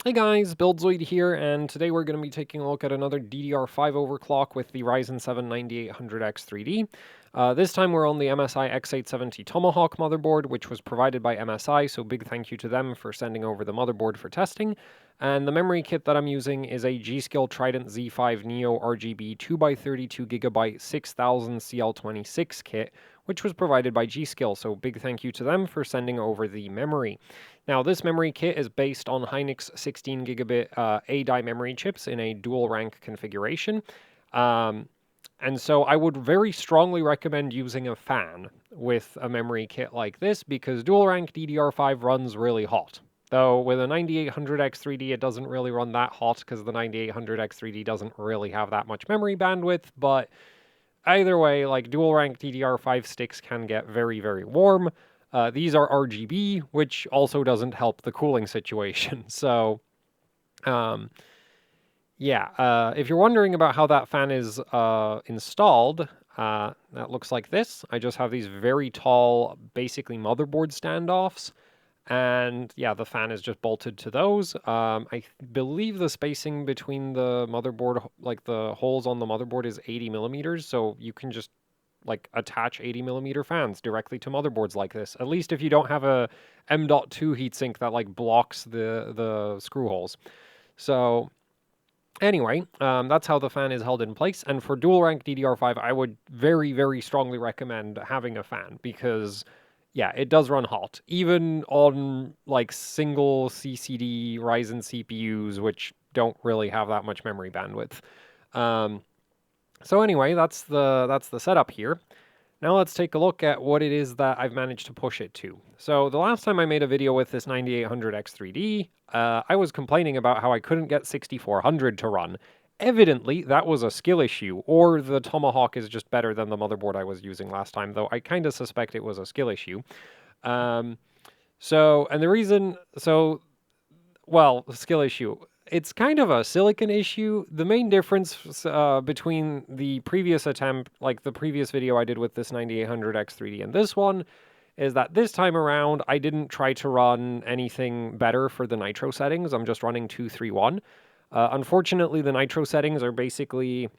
Hey guys, BuildZoid here, and today we're going to be taking a look at another DDR5 overclock with the Ryzen 7 9800X3D. This time we're on the MSI X870 Tomahawk motherboard, which was provided by MSI, so big thank you to them for sending over the motherboard for testing. And the memory kit that I'm using is a G.skill Trident Z5 Neo RGB 2x32GB 6000 CL26 kit, which was provided by G.skill, so big thank you to them for sending over the memory. Now, this memory kit is based on Hynix 16 gigabit A-die memory chips in a dual rank configuration. And so I would very strongly recommend using a fan with a memory kit like this because dual rank DDR5 runs really hot. Though with a 9800X3D, it doesn't really run that hot because the 9800X3D doesn't really have that much memory bandwidth. But either way, like dual rank DDR5 sticks can get very, very warm. These are RGB, which also doesn't help the cooling situation. So, if you're wondering about how that fan is installed, that looks like this. I just have these very tall, basically motherboard standoffs. And yeah, the fan is just bolted to those. I believe the spacing between the motherboard, like the holes on the motherboard, is 80 millimeters. So you can just like attach 80 millimeter fans directly to motherboards like this. At least if you don't have a M.2 heatsink that like blocks the screw holes. So anyway, that's how the fan is held in place. And for dual rank DDR5, I would very, very strongly recommend having a fan because yeah, it does run hot, even on like single CCD Ryzen CPUs, which don't really have that much memory bandwidth. So anyway, that's the setup here. Now let's take a look at what it is that I've managed to push it to. So the last time I made a video with this 9800X3D, I was complaining about how I couldn't get 6400 to run. Evidently, that was a skill issue, or the Tomahawk is just better than the motherboard I was using last time, though I kind of suspect it was a skill issue. And the reason, skill issue. It's kind of a silicon issue. The main difference between the previous attempt, like the previous video I did with this 9800X3D and this one, is that this time around, I didn't try to run anything better for the nitro settings. I'm just running 231. Unfortunately, the nitro settings are basically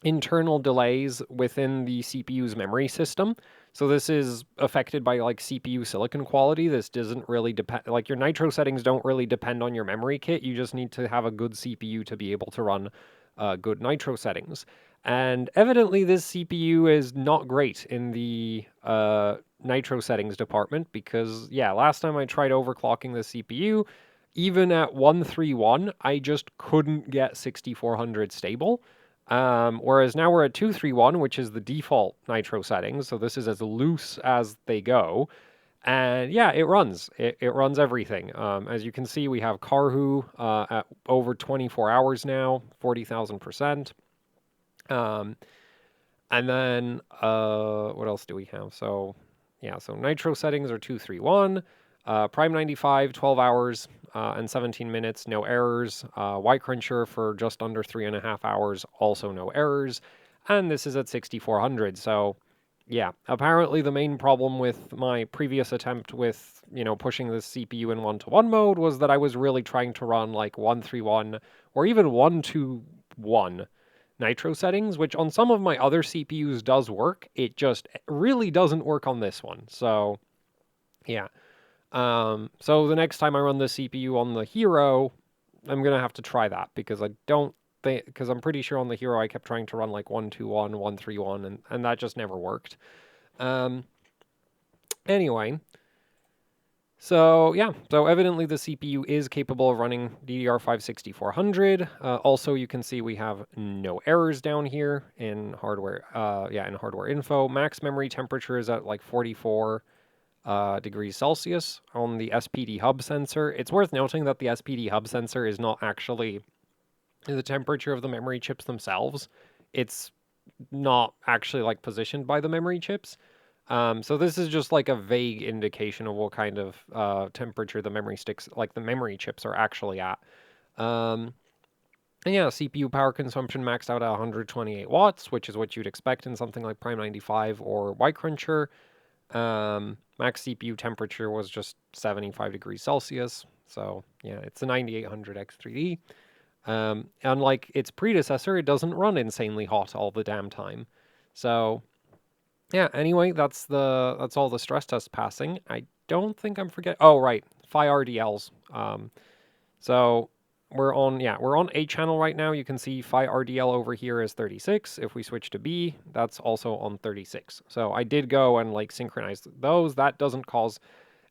internal delays within the CPU's memory system. So this is affected by like CPU silicon quality. This doesn't really depend, like your nitro settings don't really depend on your memory kit. You just need to have a good CPU to be able to run good nitro settings. And evidently this CPU is not great in the nitro settings department because yeah, last time I tried overclocking the CPU, even at 131, I just couldn't get 6400 stable. Whereas now we're at 231, which is the default nitro settings, so this is as loose as they go. And yeah, it runs. It runs everything. As you can see, we have Karhu at over 24 hours now, 40,000%. And then what else do we have? So yeah, so nitro settings are 231. Prime 95, 12 hours and 17 minutes, no errors. Y-Cruncher for just under 3.5 hours, also no errors. And this is at 6400. So yeah, apparently the main problem with my previous attempt with, pushing the CPU in 1-to-1 mode was that I was really trying to run like 131 or even 1-to-1 nitro settings, which on some of my other CPUs does work. It just really doesn't work on this one. So yeah. So the next time I run the CPU on the Hero, I'm gonna have to try that because because I'm pretty sure on the Hero I kept trying to run like 121, 131, and that just never worked. Anyway, so yeah, so evidently the CPU is capable of running DDR5-6400. Also, you can see we have no errors down here in hardware. In hardware info. Max memory temperature is at like 44. Degrees Celsius on the SPD hub sensor. It's worth noting that the SPD hub sensor is not actually the temperature of the memory chips themselves. It's not actually like positioned by the memory chips. So this is just like a vague indication of what kind of temperature the memory sticks, like the memory chips, are actually at. And yeah, CPU power consumption maxed out at 128 watts, which is what you'd expect in something like Prime 95 or Y-Cruncher. Max CPU temperature was just 75 degrees Celsius, So yeah, it's a 9800 X3D. Unlike its predecessor, it doesn't run insanely hot all the damn time. So yeah, anyway, that's all the stress test passing. I don't think I'm forgetting. Oh, right, Phi RDLs. So we're on A channel right now. You can see Phi RDL over here is 36. If we switch to B, that's also on 36. So I did go and like synchronize those. That doesn't cause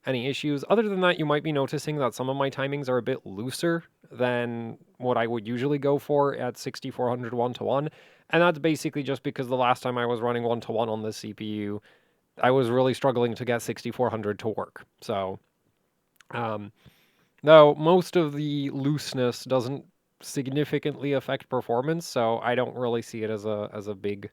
any issues. Other than that, you might be noticing that some of my timings are a bit looser than what I would usually go for at 6400 1-to-1. And that's basically just because the last time I was running 1-to-1 on this CPU, I was really struggling to get 6400 to work. So, though most of the looseness doesn't significantly affect performance, so I don't really see it as a big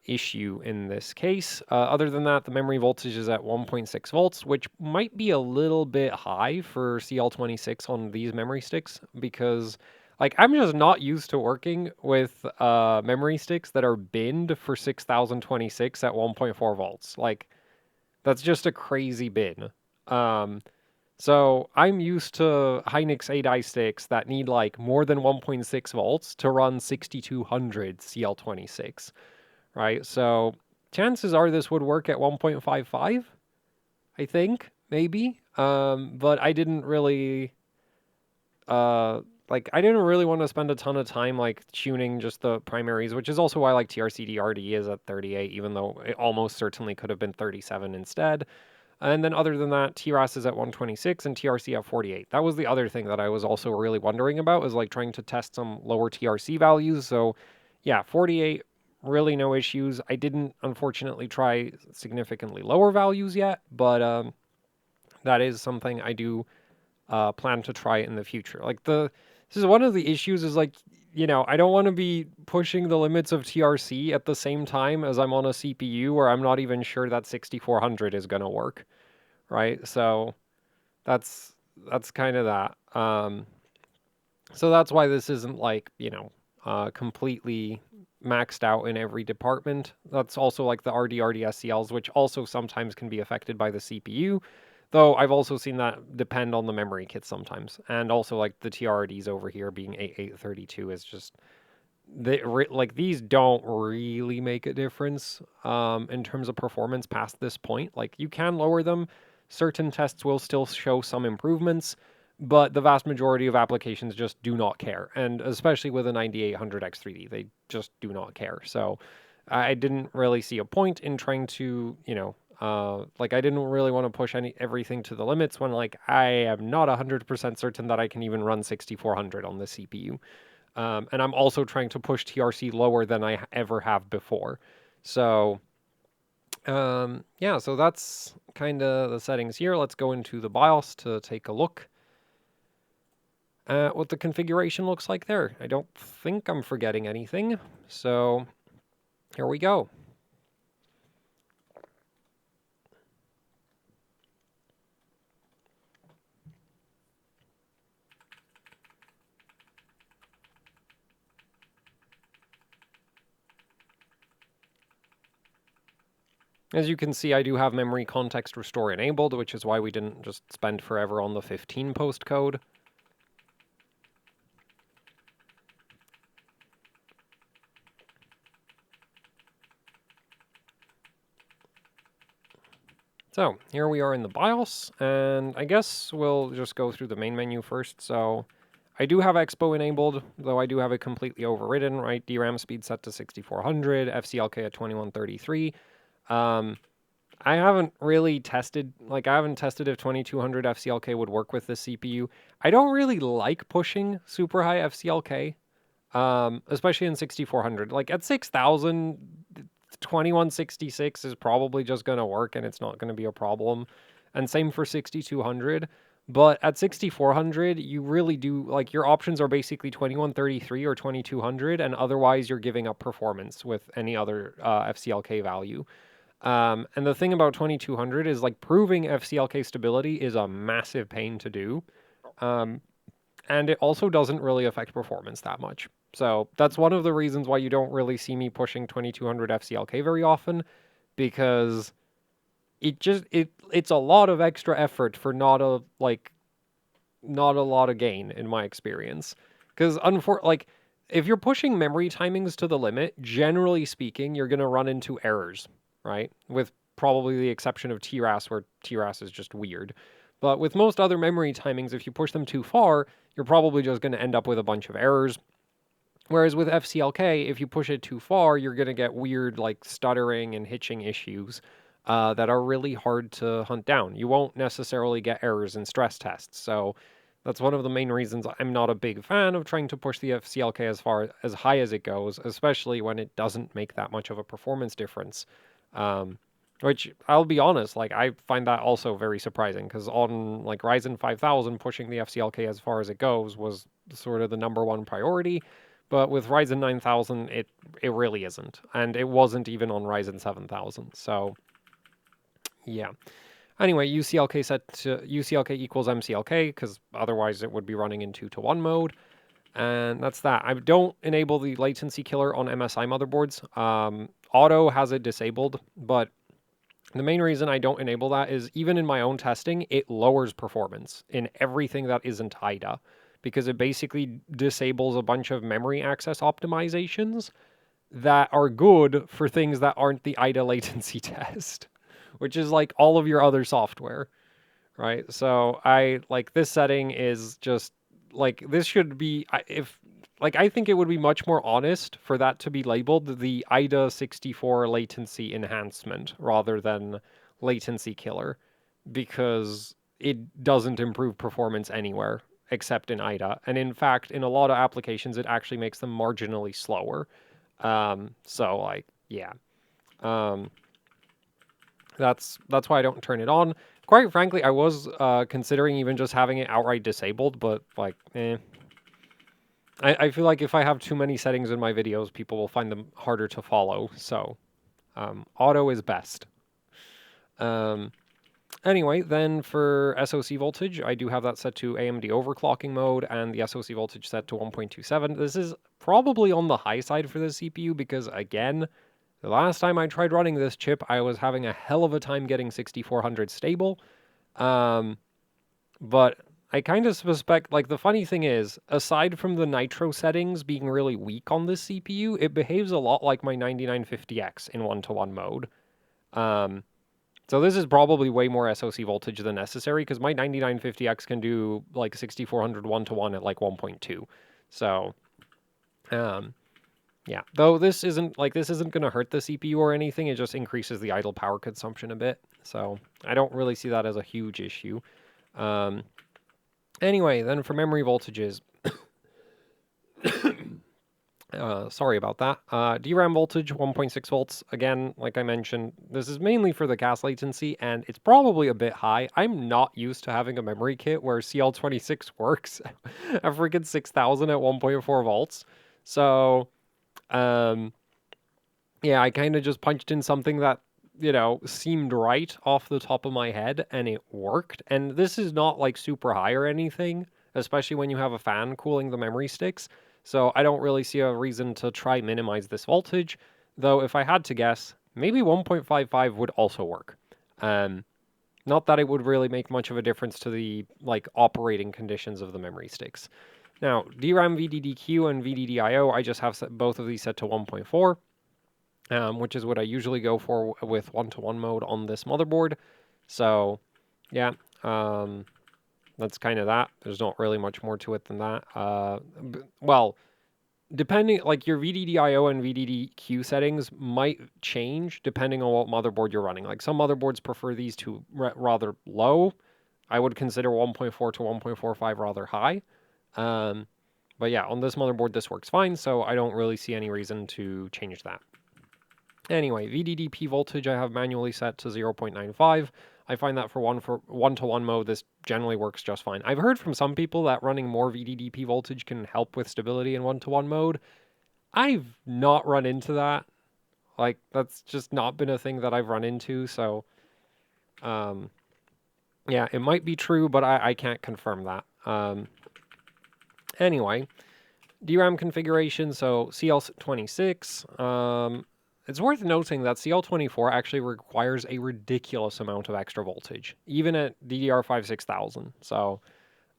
issue in this case. Other than that, the memory voltage is at 1.6 volts, which might be a little bit high for CL26 on these memory sticks because, like, I'm just not used to working with memory sticks that are binned for 6026 at 1.4 volts. Like, that's just a crazy bin. So I'm used to Hynix 8i sticks that need like more than 1.6 volts to run 6200 CL26. Right? So chances are this would work at 1.55, I think, maybe. But I didn't really I didn't really want to spend a ton of time like tuning just the primaries, which is also why like TRC-DRD is at 38, even though it almost certainly could have been 37 instead. And then other than that, TRAS is at 126 and TRC at 48. That was the other thing that I was also really wondering about, was like trying to test some lower TRC values. So yeah, 48, really no issues. I didn't unfortunately try significantly lower values yet, but that is something I do plan to try in the future. This is one of the issues is like, I don't want to be pushing the limits of TRC at the same time as I'm on a CPU where I'm not even sure that 6400 is going to work, right? So that's kind of that. So that's why this isn't like, completely maxed out in every department. That's also like the RDRD SCLs, which also sometimes can be affected by the CPU. Though I've also seen that depend on the memory kit sometimes. And also like the TRDs over here being 8832 is just, these don't really make a difference in terms of performance past this point. Like you can lower them. Certain tests will still show some improvements, but the vast majority of applications just do not care. And especially with a 9800 X3D, they just do not care. So I didn't really see a point in trying to, I didn't really want to push everything to the limits when like I am not 100% certain that I can even run 6400 on the CPU. And I'm also trying to push TRC lower than I ever have before. So yeah, so that's kind of the settings here. Let's go into the BIOS to take a look at what the configuration looks like there. I don't think I'm forgetting anything. So here we go. As you can see, I do have memory context restore enabled, which is why we didn't just spend forever on the 15 post code. So here we are in the BIOS, and I guess we'll just go through the main menu first. So I do have Expo enabled, though I do have it completely overridden, right? DRAM speed set to 6400, FCLK at 2133. I haven't really tested, I haven't tested if 2200 FCLK would work with this CPU. I don't really like pushing super high FCLK, especially in 6400. Like at 6000, 2166 is probably just going to work and it's not going to be a problem. And same for 6200. But at 6400, you really do, like, your options are basically 2133 or 2200, and otherwise you're giving up performance with any other FCLK value. And the thing about 2200 is like proving FCLK stability is a massive pain to do. And it also doesn't really affect performance that much. So that's one of the reasons why you don't really see me pushing 2200 FCLK very often, because it's a lot of extra effort for not a not a lot of gain in my experience. Because like, if you're pushing memory timings to the limit, generally speaking, you're going to run into errors, right? With probably the exception of TRAS, where TRAS is just weird. But with most other memory timings, if you push them too far, you're probably just going to end up with a bunch of errors. Whereas with FCLK, if you push it too far, you're going to get weird, like, stuttering and hitching issues that are really hard to hunt down. You won't necessarily get errors in stress tests. So that's one of the main reasons I'm not a big fan of trying to push the FCLK as high as it goes, especially when it doesn't make that much of a performance difference. Which, I'll be honest, like, I find that also very surprising, because on, like, Ryzen 5000, pushing the FCLK as far as it goes was sort of the #1 priority. But with Ryzen 9000, it really isn't. And it wasn't even on Ryzen 7000. So, yeah. Anyway, UCLK set to UCLK equals MCLK, because otherwise it would be running in 2-to-1 mode. And that's that. I don't enable the latency killer on MSI motherboards. Auto has it disabled, but the main reason I don't enable that is, even in my own testing, it lowers performance in everything that isn't IDA, because it basically disables a bunch of memory access optimizations that are good for things that aren't the IDA latency test, which is like all of your other software, right? So this setting is just like, this should be, I think it would be much more honest for that to be labeled the IDA 64 latency enhancement rather than latency killer, because it doesn't improve performance anywhere except in IDA. And in fact, in a lot of applications, it actually makes them marginally slower. So, like, yeah. That's why I don't turn it on. Quite frankly, I was considering even just having it outright disabled, but, like, I feel like if I have too many settings in my videos, people will find them harder to follow. So, auto is best. Anyway, then for SoC voltage, I do have that set to AMD overclocking mode and the SoC voltage set to 1.27. This is probably on the high side for the CPU because, again, the last time I tried running this chip, I was having a hell of a time getting 6400 stable. But I kind of suspect, like, the funny thing is, aside from the nitro settings being really weak on this CPU, it behaves a lot like my 9950X in 1-to-1 mode. So this is probably way more SoC voltage than necessary, because my 9950X can do like 6400 1-to-1 at like 1.2. So, yeah. Though this isn't going to hurt the CPU or anything. It just increases the idle power consumption a bit. So I don't really see that as a huge issue. Anyway, then for memory voltages. Sorry about that. DRAM voltage, 1.6 volts. Again, like I mentioned, this is mainly for the CAS latency, and it's probably a bit high. I'm not used to having a memory kit where CL26 works at freaking 6000 at 1.4 volts. So, yeah, I kind of just punched in something that, seemed right off the top of my head, and it worked. And this is not like super high or anything, especially when you have a fan cooling the memory sticks. So I don't really see a reason to try minimize this voltage, though if I had to guess, maybe 1.55 would also work. Not that it would really make much of a difference to the, like, operating conditions of the memory sticks. Now, DRAM VDDQ and VDDIO, I just have both of these set to 1.4. Which is what I usually go for with 1-to-1 mode on this motherboard. So, yeah, that's kind of that. There's not really much more to it than that. Well, depending, like, your VDDIO and VDDQ settings might change depending on what motherboard you're running. Like, some motherboards prefer these to rather low. I would consider 1.4 to 1.45 rather high. But yeah, on this motherboard, this works fine, so I don't really see any reason to change that. Anyway, VDDP voltage I have manually set to 0.95. I find that for 1-to-1 mode, this generally works just fine. I've heard from some people that running more VDDP voltage can help with stability in 1-to-1 mode. I've not run into that. Like, that's just not been a thing that I've run into, so... yeah, it might be true, but I can't confirm that. Anyway, DRAM configuration, so CL26... It's worth noting that CL24 actually requires a ridiculous amount of extra voltage, even at DDR5-6000. So,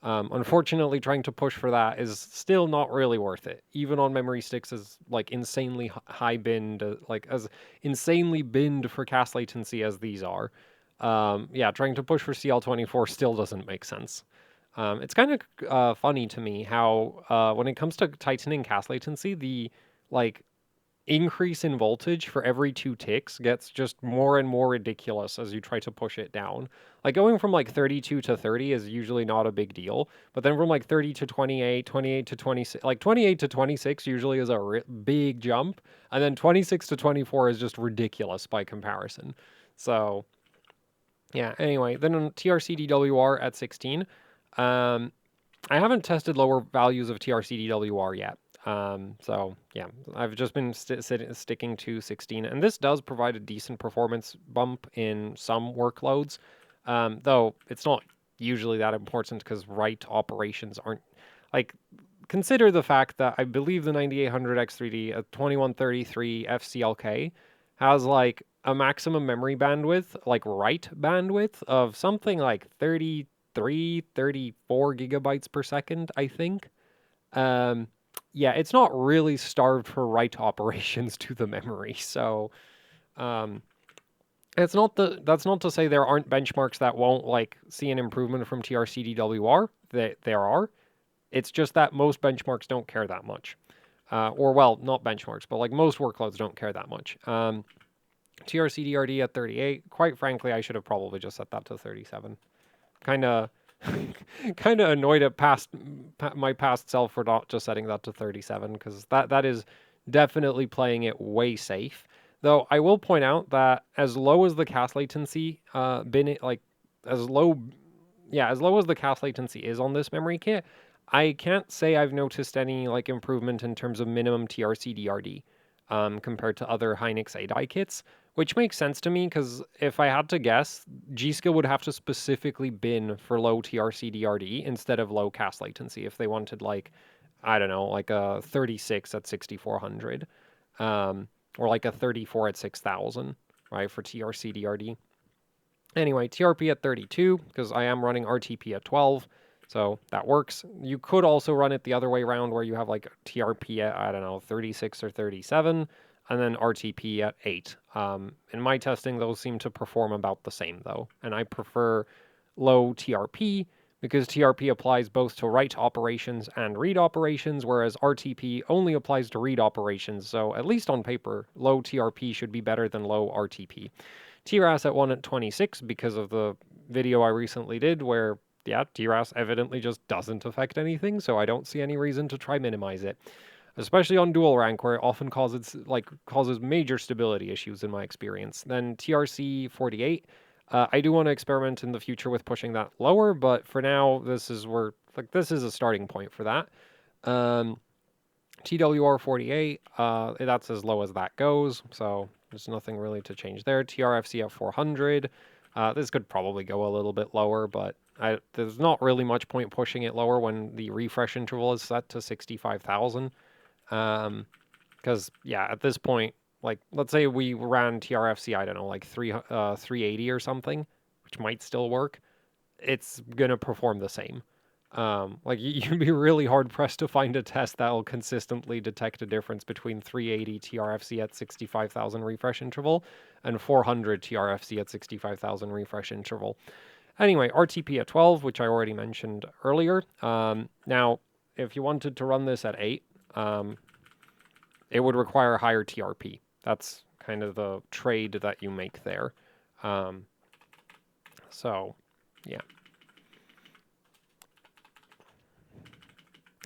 Unfortunately, trying to push for that is still not really worth it, even on memory sticks as like insanely high binned, like as insanely binned for cast latency as these are. Yeah, trying to push for CL24 still doesn't make sense. It's kind of funny to me how when it comes to tightening cast latency, the like increase in voltage for every 2 ticks gets just more and more ridiculous as you try to push it down. Like going from like 32 to 30 is usually not a big deal, but then from like 30 to 28, 28 to 26, like 28 to 26 usually is a big jump, and then 26 to 24 is just ridiculous by comparison. So, yeah, anyway, then on TRC-DWR at 16, um, I haven't tested lower values of TRC-DWR yet. So yeah, I've just been sticking to 16, and this does provide a decent performance bump in some workloads, though it's not usually that important because write operations aren't like. Consider the fact that I believe the 9800 X3D at 2133 FCLK has like a maximum memory bandwidth, like write bandwidth of something like 33, 34 gigabytes per second, I think. Um, yeah, it's not really starved for write operations to the memory. So, um, that's not to say there aren't benchmarks that won't like see an improvement from TRC-DWR. There are. It's just that most benchmarks don't care that much. Or well, not benchmarks, but like most workloads don't care that much. TRC-DRD at 38. Quite frankly, I should have probably just set that to 37. Kind of kind of annoyed at my past self for not just setting that to 37 because that is definitely playing it way safe. Though I will point out that as low as the cast latency been like as low as low as the cast latency is on this memory kit, I can't say I've noticed any like improvement in terms of minimum TRC DRD compared to other Hynix 8i kits, which makes sense to me because if I had to guess, G.skill would have to specifically bin for low TRC DRD instead of low cast latency if they wanted like, I don't know, like a 36 at 6400 or like a 34 at 6000, right, for TRC DRD. Anyway, TRP at 32 because I am running RTP at 12. So that works. You could also run it the other way around where you have like TRP at, I don't know, 36 or 37, and then RTP at 8. In my testing, those seem to perform about the same though. And I prefer low TRP because TRP applies both to write operations and read operations, whereas RTP only applies to read operations. So at least on paper, low TRP should be better than low RTP. TRAS at 1 at 26 because of the video I recently did where yeah, TRAS evidently just doesn't affect anything, so I don't see any reason to try minimize it. Especially on dual rank, where it often causes major stability issues in my experience. Then TRC 48, I do want to experiment in the future with pushing that lower, but for now, this is a starting point for that. TWR 48, that's as low as that goes, so there's nothing really to change there. TRFC at 400. This could probably go a little bit lower, but there's not really much point pushing it lower when the refresh interval is set to 65,000. Because, yeah, at this point, like, let's say we ran TRFC, I don't know, like 380 or something, which might still work. It's going to perform the same. Like, you'd be really hard-pressed to find a test that will consistently detect a difference between 380 TRFC at 65,000 refresh interval and 400 TRFC at 65,000 refresh interval. Anyway, RTP at 12, which I already mentioned earlier. Now, if you wanted to run this at 8, it would require higher TRP. That's kind of the trade that you make there. So, yeah.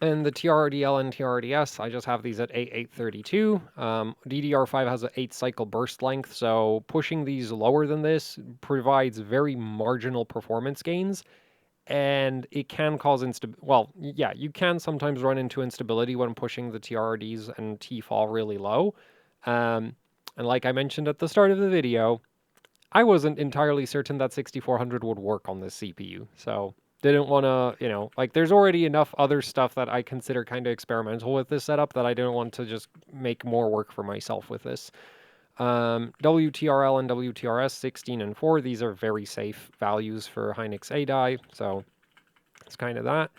And the TRRDL and TRRDS, I just have these at 832. DDR5 has an 8-cycle burst length, so pushing these lower than this provides very marginal performance gains, and it can cause instability. Well, yeah, you can sometimes run into instability when pushing the TRRDs and TFAL really low. And like I mentioned at the start of the video, I wasn't entirely certain that 6400 would work on this CPU, so didn't want to, like there's already enough other stuff that I consider kind of experimental with this setup that I didn't want to just make more work for myself with this. WTRL and WTRS 16 and 4, these are very safe values for Hynix 8i, so It's kind of that.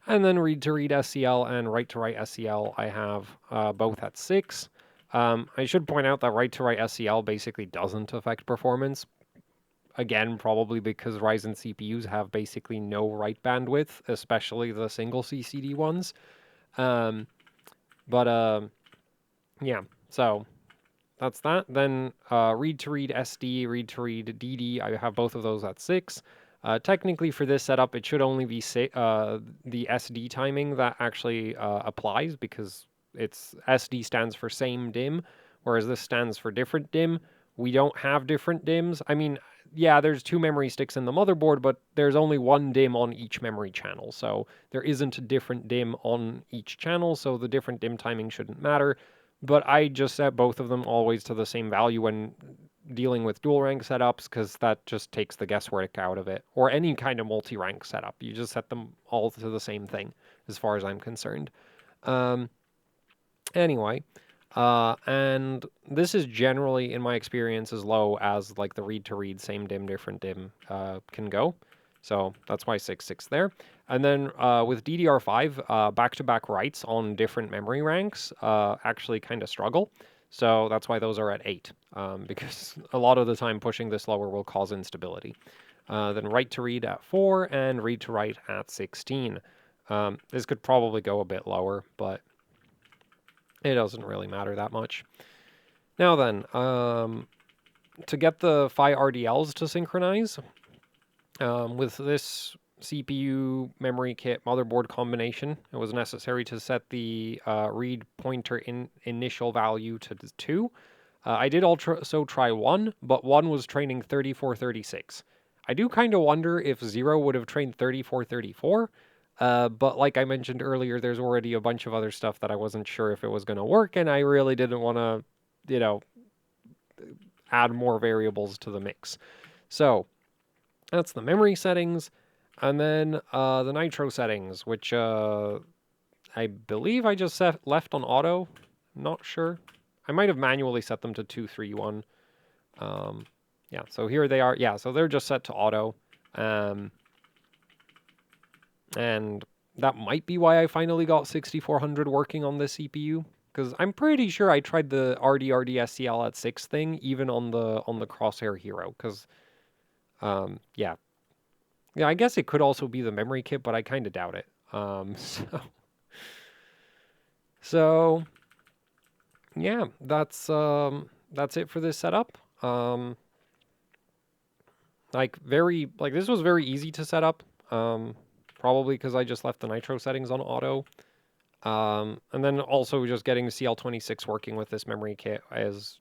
And then read-to-read SCL and write-to-write SCL, I have both at 6. I should point out that write-to-write SCL basically doesn't affect performance. Again, probably because Ryzen CPUs have basically no write bandwidth, especially the single CCD ones. Yeah, so that's that. Then read-to-read SD, read-to-read DD, I have both of those at 6. Technically for this setup, it should only be the SD timing that actually applies, because it's SD stands for same DIM, whereas this stands for different DIM. We don't have different DIMs. I mean, yeah, there's 2 memory sticks in the motherboard, but there's only 1 DIM on each memory channel. So there isn't a different DIM on each channel, so the different DIM timing shouldn't matter. But I just set both of them always to the same value when dealing with dual rank setups, because that just takes the guesswork out of it. Or any kind of multi-rank setup. You just set them all to the same thing, as far as I'm concerned. Anyway, and this is generally, in my experience, as low as like the read-to-read, same DIM, different DIM can go. So that's why 6.6 there. And then with DDR5, back-to-back writes on different memory ranks actually kind of struggle. So that's why those are at 8, because a lot of the time pushing this lower will cause instability. Then write-to-read at 4 and read-to-write at 16. This could probably go a bit lower, but it doesn't really matter that much. Now then, to get the PHY RDLs to synchronize, with this CPU memory kit motherboard combination, it was necessary to set the read pointer initial value to 2. I did also try 1, but 1 was training 3436. I do kind of wonder if 0 would have trained 3434. But like I mentioned earlier, there's already a bunch of other stuff that I wasn't sure if it was going to work, and I really didn't want to, add more variables to the mix. So that's the memory settings, and then the nitro settings, which I believe I just left on auto. I'm not sure. I might have manually set them to 231. Yeah, so here they are. Yeah, so they're just set to auto. And that might be why I finally got 6400 working on this CPU, because I'm pretty sure I tried the RDRD SCL at 6 thing even on the Crosshair Hero, because yeah, I guess it could also be the memory kit, but I kind of doubt it. So yeah, that's it for this setup. This was very easy to set up. Probably because I just left the nitro settings on auto. And then also just getting the CL26 working with this memory kit is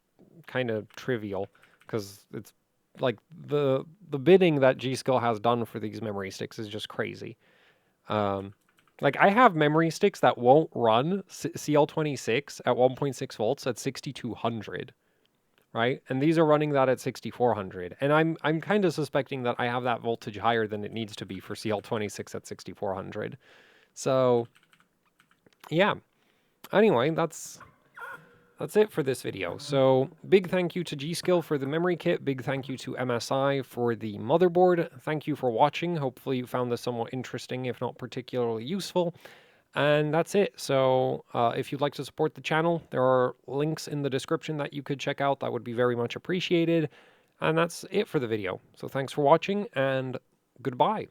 kind of trivial, because it's like the bidding that G.skill has done for these memory sticks is just crazy. Like I have memory sticks that won't run CL26 at 1.6 volts at 6200. Right? And these are running that at 6400. And I'm kind of suspecting that I have that voltage higher than it needs to be for CL26 at 6400. So yeah. Anyway, that's it for this video. So big thank you to G.skill for the memory kit. Big thank you to MSI for the motherboard. Thank you for watching. Hopefully you found this somewhat interesting, if not particularly useful. And that's it. So if you'd like to support the channel, there are links in the description that you could check out. That would be very much appreciated. And that's it for the video. So thanks for watching, and goodbye.